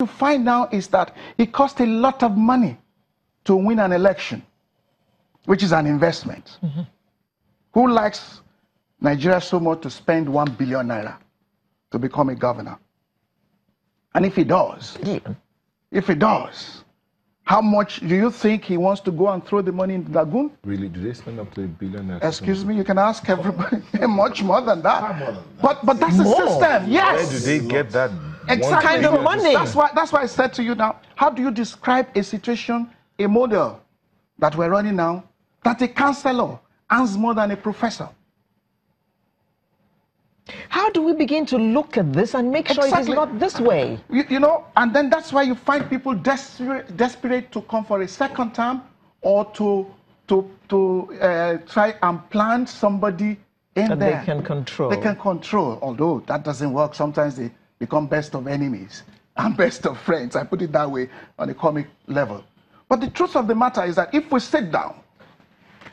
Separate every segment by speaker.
Speaker 1: you find now is that it costs a lot of money to win an election, which is an investment. Mm-hmm. Who likes Nigeria so much to spend 1 billion naira to become a governor? And if he does, how much do you think he wants to go and throw the money in the lagoon?
Speaker 2: Really? Do they spend up to $1 billion?
Speaker 1: Excuse me, you can ask everybody. Much more than that. But that's the system. Yes.
Speaker 2: Where do they get that?
Speaker 1: Exactly.
Speaker 3: Kind of money.
Speaker 1: That's why I said to you now, how do you describe a situation, a model that we're running now, that a counselor earns more than a professor?
Speaker 3: How do we begin to look at this and make sure it is not this way?
Speaker 1: You know, and then that's why you find people desperate to come for a second term or to try and plant somebody in
Speaker 3: that
Speaker 1: there.
Speaker 3: They can control.
Speaker 1: They can control, although that doesn't work. Sometimes they become best of enemies and best of friends. I put it that way on a comic level. But the truth of the matter is that if we sit down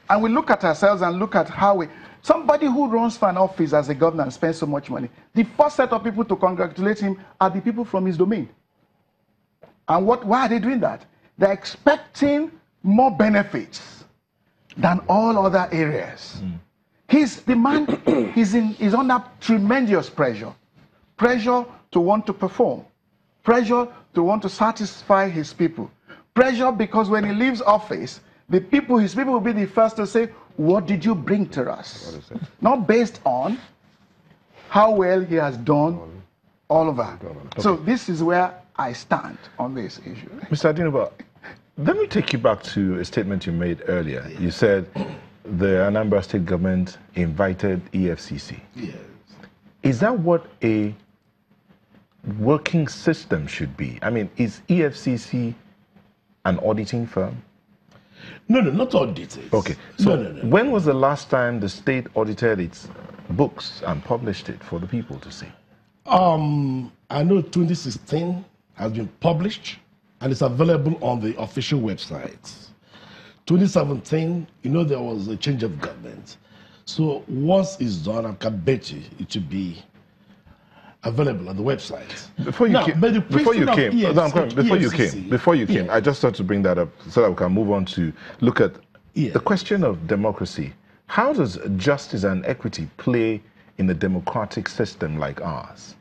Speaker 1: and we look at ourselves and look at how somebody who runs for an office as a governor and spends so much money, the first set of people to congratulate him are the people from his domain. And why are they doing that? They're expecting more benefits than all other areas. The man is under tremendous pressure. Pressure to want to perform. Pressure to want to satisfy his people. Pressure because when he leaves office, his people will be the first to say, what did you bring to us? Not based on how well he has done all over. Okay. So this is where I stand on this issue.
Speaker 2: Mr. Adinova, let me take you back to a statement you made earlier. You said the Anambra State government invited EFCC.
Speaker 4: Yes.
Speaker 2: Is that what a working system should be? I mean, is EFCC an auditing firm?
Speaker 4: No, not audited.
Speaker 2: Okay. So when was the last time the state audited its books and published it for the people to see?
Speaker 4: I know 2016 has been published and it's available on the official website. 2017, there was a change of government. So once it's done, I can bet you it will be available on the website. Before
Speaker 2: you came, I just thought to bring that up so that we can move on to look at the question of democracy. How does justice and equity play in a democratic system like ours?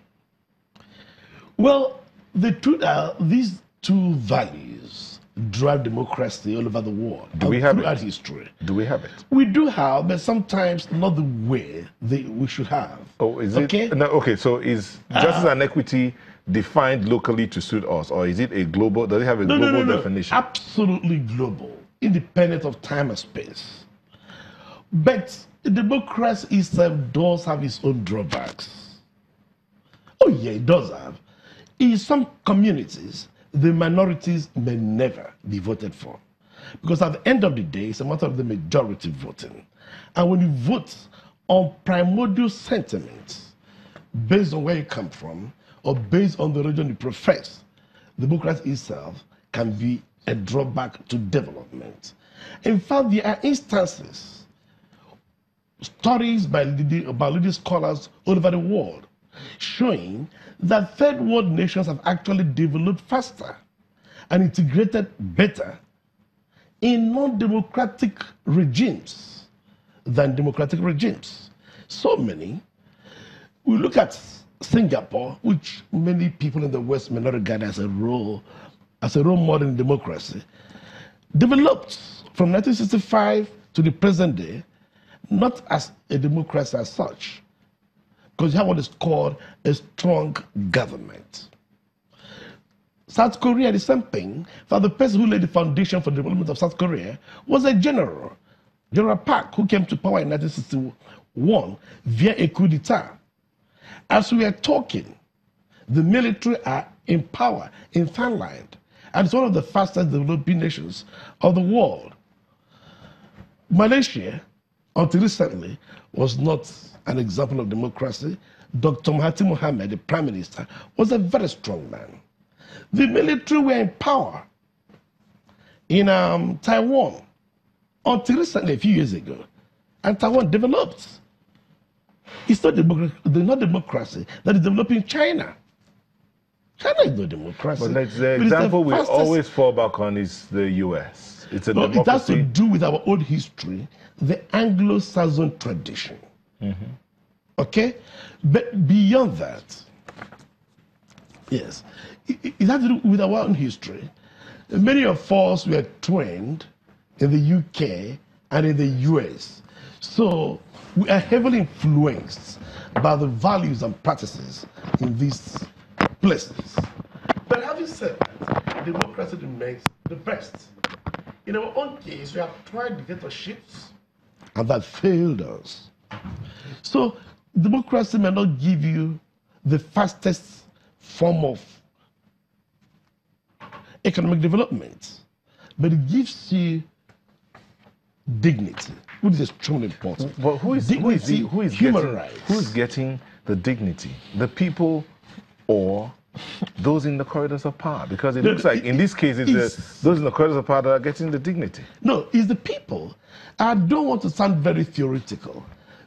Speaker 4: Well, these two values drive democracy all over the world.
Speaker 2: Do we have it?
Speaker 4: History.
Speaker 2: Do we have it?
Speaker 4: We do have, but sometimes not the way we should have.
Speaker 2: Oh, is it? No, okay, so is justice and equity defined locally to suit us, or is it a global? Does it have a global definition?
Speaker 4: Absolutely global, independent of time and space. But democracy itself does have its own drawbacks. Oh yeah, it does have. In some communities, the minorities may never be voted for. Because at the end of the day, it's a matter of the majority voting. And when you vote on primordial sentiments, based on where you come from, or based on the religion you profess, democracy itself can be a drawback to development. In fact, there are instances, stories by leading scholars all over the world, showing that third world nations have actually developed faster and integrated better in non-democratic regimes than democratic regimes. So many. We look at Singapore, which many people in the West may not regard as a role model in democracy, developed from 1965 to the present day, not as a democracy as such, because you have what is called a strong government. South Korea, the same thing. For the person who laid the foundation for the development of South Korea was a general, General Park, who came to power in 1961 via a coup d'etat. As we are talking, the military are in power in Thailand, and it's one of the fastest developing nations of the world. Malaysia, until recently, was not an example of democracy. Dr. Mahathir Mohamad, the prime minister, was a very strong man. The military were in power in Taiwan until recently, a few years ago, and Taiwan developed. It's not democracy that is developing China. China is no democracy.
Speaker 2: But like the example we always fall back on is the U.S. It's a democracy.
Speaker 4: It has to do with our old history, the Anglo-Saxon tradition. Okay? But beyond that, yes, it has to do with our own history. Many of us were trained in the UK and in the US. So we are heavily influenced by the values and practices in these places. But having said that, democracy remains the best. In our own case, we have tried dictatorships and that failed us. So democracy may not give you the fastest form of economic development, but it gives you dignity, which is extremely important.
Speaker 2: But who is getting the dignity? The people or those in the corridors of power? Because it looks like in this case, it's those in the corridors of power that are getting the dignity. No, it's the people. I don't want to sound very theoretical,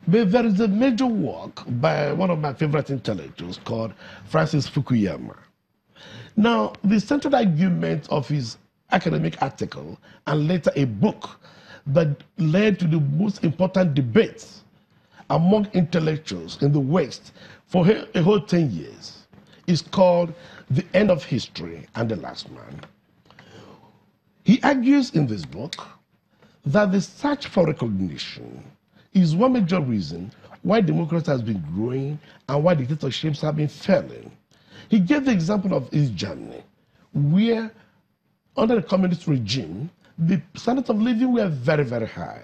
Speaker 2: but there is a major work by one of my favorite intellectuals called Francis Fukuyama. Now, the central argument of his academic article and later a book that led to the most important debates among intellectuals in the West for a whole 10 years is called The End of History and the Last Man. He argues in this book that the search for recognition is one major reason why democracy has been growing and why dictatorships have been failing. He gave the example of East Germany, where under the communist regime, the standards of living were very, very high,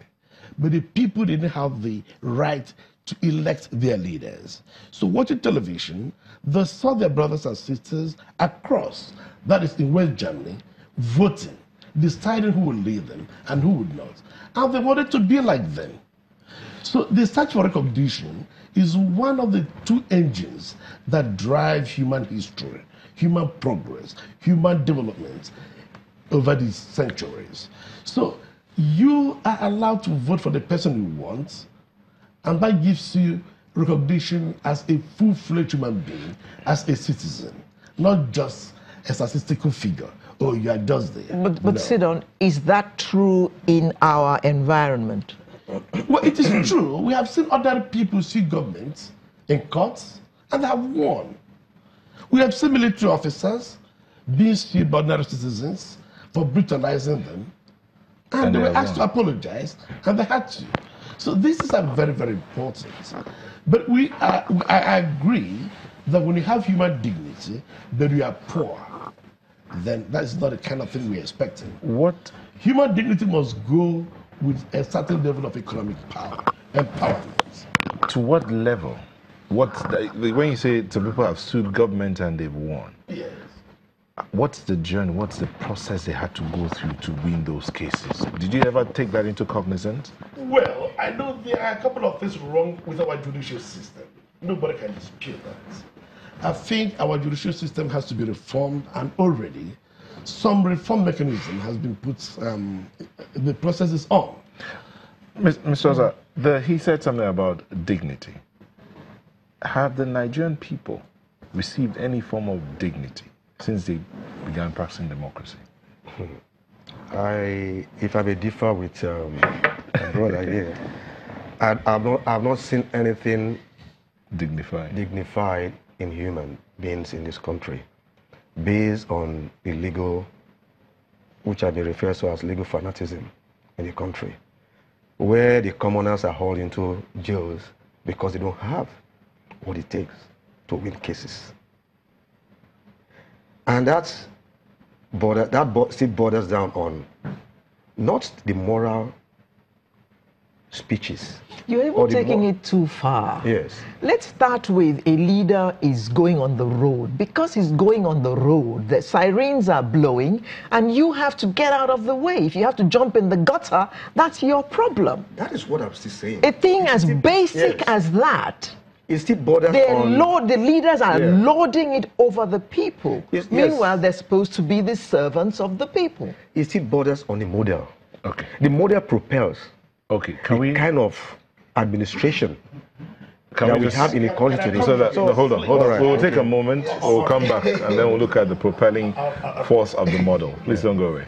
Speaker 2: but the people didn't have the right to elect their leaders. So watching television, they saw their brothers and sisters across, that is in West Germany, voting, deciding who would lead them and who would not. And they wanted to be like them. So the search for recognition is one of the two engines that drive human history, human progress, human development over these centuries. So you are allowed to vote for the person you want, and that gives you recognition as a full-fledged human being, as a citizen, not just a statistical figure. Oh, you are just there.
Speaker 3: But no. Sidon, is that true in our environment?
Speaker 4: Well, it is true. We have seen other people see governments in courts and have won. We have seen military officers being sued by ordinary citizens for brutalizing them, and they were asked to apologize, and they had to. So this is very, very important. But I agree that when you have human dignity, but you are poor, then that's not the kind of thing we're expecting.
Speaker 2: What?
Speaker 4: Human dignity must go with a certain level of economic power, empowerment.
Speaker 2: To what level? When you say some people have sued government and they've won,
Speaker 4: yes.
Speaker 2: What's the journey? What's the process they had to go through to win those cases? Did you ever take that into cognizance?
Speaker 4: Well, I know there are a couple of things wrong with our judicial system. Nobody can dispute that. I think our judicial system has to be reformed, and already some reform mechanism has been put, the process is on.
Speaker 2: Mr. Oza, he said something about dignity. Have the Nigerian people received any form of dignity since they began practicing democracy?
Speaker 5: If I may differ with my brother here, I've not seen anything dignified in human beings in this country based on illegal, which I may refer to as legal fanaticism in the country, where the commoners are hauled into jails because they don't have what it takes to win cases. And that still borders down on not the moral speeches.
Speaker 3: You're even taking it too far.
Speaker 5: Yes.
Speaker 3: Let's start with a leader is going on the road. Because he's going on the road, the sirens are blowing, and you have to get out of the way. If you have to jump in the gutter, that's your problem.
Speaker 5: That is what I'm still saying.
Speaker 3: A thing as basic as that.
Speaker 5: It still borders on...
Speaker 3: The leaders are lording it over the people.
Speaker 5: Yes,
Speaker 3: Meanwhile, they're supposed to be the servants of the people.
Speaker 5: It still borders on the model.
Speaker 2: Okay.
Speaker 5: The model propels
Speaker 2: kind of
Speaker 5: administration that we have inequality today.
Speaker 2: So that, no, hold on.
Speaker 5: Right,
Speaker 2: We'll take a moment, we'll come back, and then we'll look at the propelling force of the model. Please don't go away.